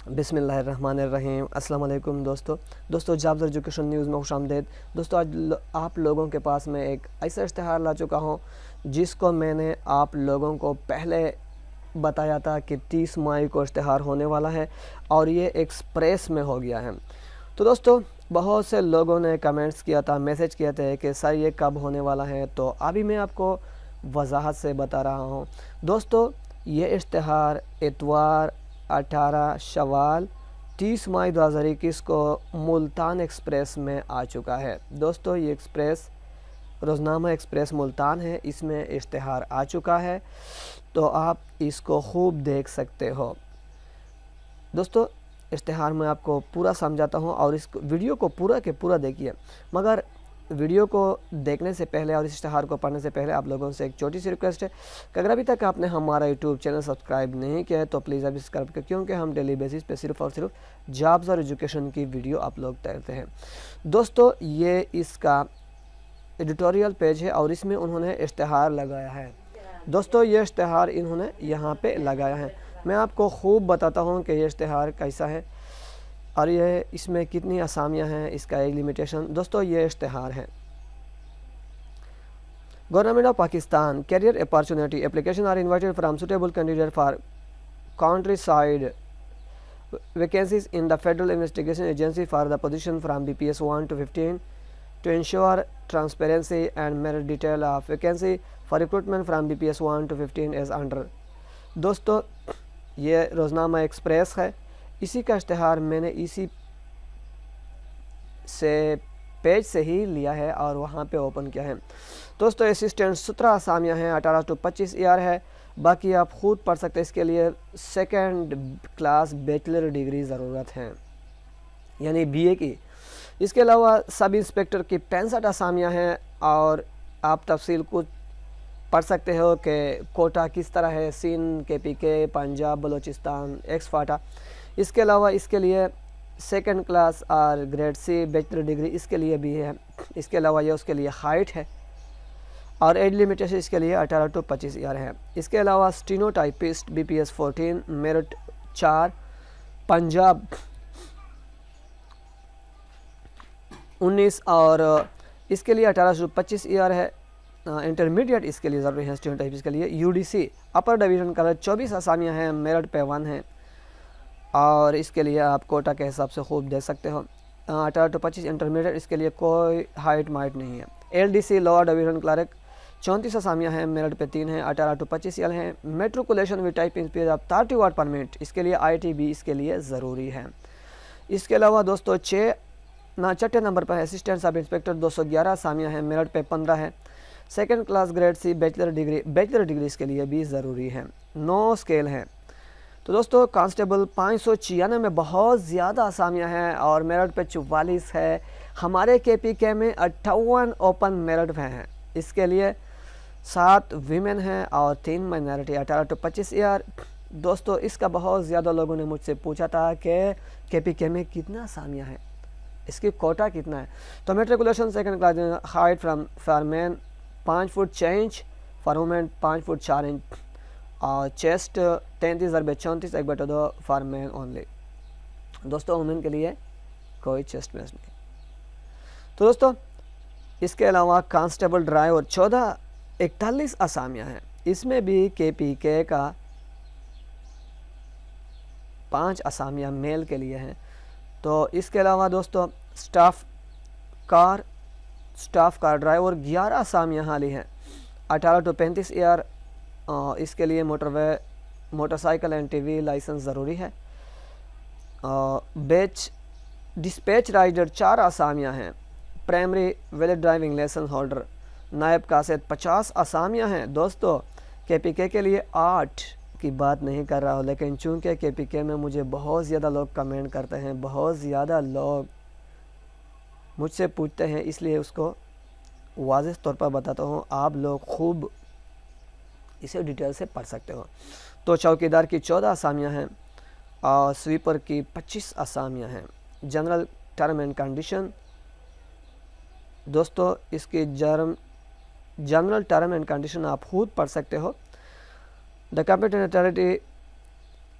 बिस्मिल्लाहिर्रहमानिर्रहीम। अस्सलाम वालेकुम दोस्तों जाब्स एजुकेशन न्यूज़ में खुशामदीद। दोस्तों आज आप लोगों के पास मैं एक ऐसा इश्तिहार ला चुका हूं जिसको मैंने आप लोगों को पहले बताया था कि 30 मई को इश्तिहार होने वाला है और ये एक्सप्रेस में हो गया है। तो दोस्तों बहुत से लोगों ने कमेंट्स किया था, मैसेज किए थे कि सर ये कब होने वाला है, तो अभी मैं आपको वजाहत से बता रहा हूँ। दोस्तों ये इश्तिहार इतवार 18 शवाल 30 मई 2021 को मुल्तान एक्सप्रेस में आ चुका है। दोस्तों ये एक्सप्रेस रोज़नामा एक्सप्रेस मुल्तान है, इसमें इश्तिहार आ चुका है, तो आप इसको खूब देख सकते हो। दोस्तों इश्तिहार में आपको पूरा समझाता हूँ और इस वीडियो को पूरा के पूरा देखिए, मगर वीडियो को देखने से पहले और इस इश्तिहार को पढ़ने से पहले आप लोगों से एक छोटी सी रिक्वेस्ट है कि अगर अभी तक आपने हमारा यूट्यूब चैनल सब्सक्राइब नहीं किया है तो प्लीज़ अभी सब्सक्राइब करें, क्योंकि हम डेली बेसिस पे सिर्फ और सिर्फ जॉब्स और एजुकेशन की वीडियो अपलोड करते हैं। दोस्तों ये इसका एडिटोरियल पेज है और इसमें उन्होंने इश्तिहार लगाया है। दोस्तों ये इश्तिहार इन्होंने यहाँ पे लगाया है। मैं आपको खूब बताता हूँ कि ये इश्तिहार कैसा है और ये इसमें कितनी असामियाँ हैं, इसका एक लिमिटेशन। दोस्तों ये इश्तिहार है, government of Pakistan career opportunity application are invited from suitable candidate for country side vacancies in the federal investigation agency for the position from BPS 1 to 15 to ensure transparency and merit detail of vacancy for recruitment from BPS 1 to 15 is under। दोस्तों ये रोज़नामा express है, इसी का इश्तिहार मैंने इसी से page से ही लिया है और वहाँ पे ओपन किया है। दोस्तों असिस्टेंट 17 असामियाँ हैं, 18 to 25 ईयर है, बाकी आप ख़ुद पढ़ सकते हैं। इसके लिए सेकंड क्लास बैचलर डिग्री ज़रूरत है, यानी BA की। इसके अलावा सब इंस्पेक्टर की 65 असामियाँ हैं और आप तफसील कुछ पढ़ सकते हो कि कोटा किस तरह है, सिंध, KPK, पंजाब, बलूचिस्तान, एक्स-फाटा। इसके अलावा इसके लिए सेकंड क्लास और ग्रेड C बैचलर डिग्री इसके लिए भी है। इसके अलावा ये उसके लिए हाइट है और एज लिमिटेशन इसके लिए 18 to 25 ईयर है। इसके अलावा स्टीनोटाइपिस्ट BPS 14 मेरिट 4, पंजाब 19 और इसके लिए 18 to 25 ईयर है। इंटरमीडिएट इसके लिए ज़रूरी है स्टीनोटाइपिस्ट के लिए। UDC अपर डिवीज़न का 24 असामियाँ हैं, मेरिट पे 1 है और इसके लिए आप कोटा के हिसाब से खूब दे सकते हो। 18 to 25 इंटरमीडिएट, इसके लिए कोई हाइट माइट नहीं है। LDC लोअर डिवीज़न क्लर्क 34 असामियाँ हैं, मेरिट पे 3 है, 18 to 25 ईयर हैं। Matriculation with type in speed of 30 word पर मिनट, इसके लिए ITB इसके लिए ज़रूरी है। इसके अलावा दोस्तों छठे नंबर पर असिस्टेंट सब इंस्पेक्टर 211 असामियाँ हैं, मेरिट पे 15 है। Second class grade C bachelor degree इसके लिए भी ज़रूरी है। 9 स्केल हैं। तो दोस्तों कांस्टेबल 596 में बहुत ज़्यादा असामियाँ हैं और मेरिट पे 44 है। हमारे KPK में 58 ओपन मेरिट पे हैं। इसके लिए 7 वीमेन हैं और 3 माइनॉरिटी, 18 to 25 ईयर। दोस्तों इसका बहुत ज़्यादा लोगों ने मुझसे पूछा था कि KPK में कितना असामियाँ हैं, इसकी कोटा कितना है। तो matriculation second class, height from for man 5 foot 6 inch, for women 5 foot 4 inch और चेस्ट 33/34 1/2 फॉर मैन ओनली। दोस्तों वुमेन के लिए कोई चेस्ट मैच नहीं। तो दोस्तों इसके अलावा कांस्टेबल ड्राइवर 41 असामियाँ हैं, इसमें भी KPK का 5 असामियाँ मेल के लिए हैं। तो इसके अलावा दोस्तों स्टाफ कार ड्राइवर 11 असामियाँ हाली हैं, 18 to 35 ईयर। इसके लिए मोटरसाइकिल एंड TV लाइसेंस ज़रूरी है। डिस्पैच राइडर 4 असामियाँ हैं, primary valid driving licence holder. नायब कासिद 50 असामियाँ हैं। दोस्तों KPK के लिए 8 की बात नहीं कर रहा हूँ, लेकिन चूँकि KPK में मुझे बहुत ज़्यादा लोग कमेंट करते हैं, बहुत ज़्यादा लोग मुझसे पूछते हैं, इसलिए उसको वाज़ेह तौर पर बताता हूँ, आप लोग खूब इसे डिटेल से पढ़ सकते हो। तो चौकीदार की 14 असामियाँ हैं और स्वीपर की 25 असामियाँ हैं। जनरल टर्म एंड कंडीशन, दोस्तों इसकी जनरल टर्म एंड कंडीशन आप खुद पढ़ सकते हो। The competent authority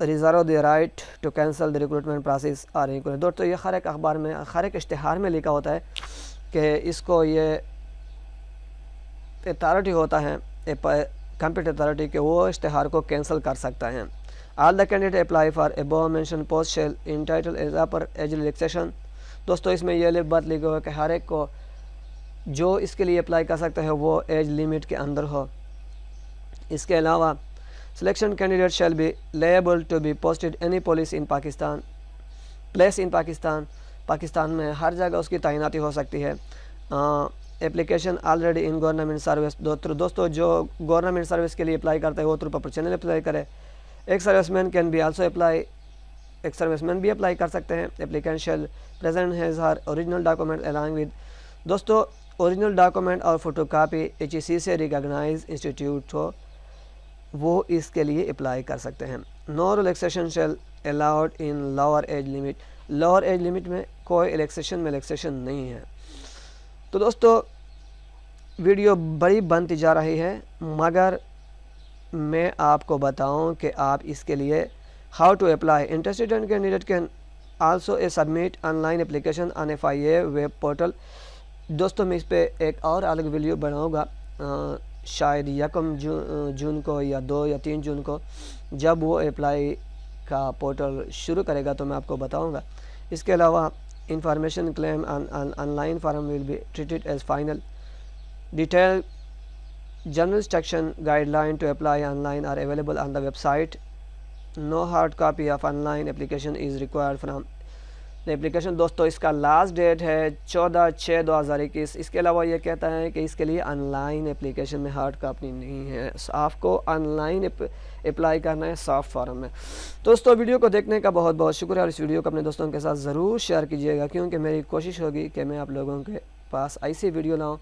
reserve the right to cancel the recruitment process are equal. दोस्तों ये हर एक अखबार में, हर एक इश्तिहार में लिखा होता है कि इसको ये अथॉरिटी होता है कंप्यूटर अथॉरिटी के, वो इश्तिहार को कैंसिल कर सकता है। All the candidate apply for above mention post shall entitle as upper age relaxation. दोस्तों इसमें यह बात लिखा हुआ है कि हर एक को जो इसके लिए अप्लाई कर सकता है वो एज लिमिट के अंदर हो। इसके अलावा selection candidate shall be liable to be posted any police in Pakistan place in Pakistan. Pakistan में हर जगह उसकी तैनाती हो सकती है। Application already in government service. दोस्तों जो गवर्नमेंट सर्विस के लिए अप्लाई करता है वो थ्रू प्रॉपर चैनल अप्लाई करे। Ex serviceman can be also apply, ex serviceman भी अप्लाई कर सकते हैं। Applicant shall present has her original document along with. दोस्तों ओरिजिनल डॉक्यूमेंट और फोटोकॉपी HEC से रिकॉग्नाइज इंस्टीट्यूट हो, वो इसके लिए अप्लाई कर सकते हैं। No relaxation shall allowed in lower age limit. Lower age limit में कोई रिलैक्सेशन नहीं है। तो दोस्तों वीडियो बड़ी बनती जा रही है, मगर मैं आपको बताऊं कि आप इसके लिए how to apply. Interested candidate can also a submit online application on FIA web portal. दोस्तों मैं इस पर एक और अलग वीडियो बनाऊंगा, शायद 1 जून को या 2 या 3 जून को, जब वो अप्लाई का पोर्टल शुरू करेगा तो मैं आपको बताऊंगा। इसके अलावा information claim online form will be treated as final. Detail general instruction guideline to apply online are available on the website. No hard copy of online application is required from the application. दोस्तों इसका last date है 14/6/2021। इसके अलावा ये कहता है कि इसके लिए ऑनलाइन एप्लीकेशन में हार्ड कॉपी नहीं है, आपको ऑनलाइन अप्लाई करना है सॉफ्ट फॉर्म में। दोस्तों वीडियो को देखने का बहुत बहुत शुक्रिया, और इस वीडियो को अपने दोस्तों के साथ ज़रूर शेयर कीजिएगा, क्योंकि मेरी कोशिश होगी कि मैं आप लोगों के पास ऐसी वीडियो लाऊँ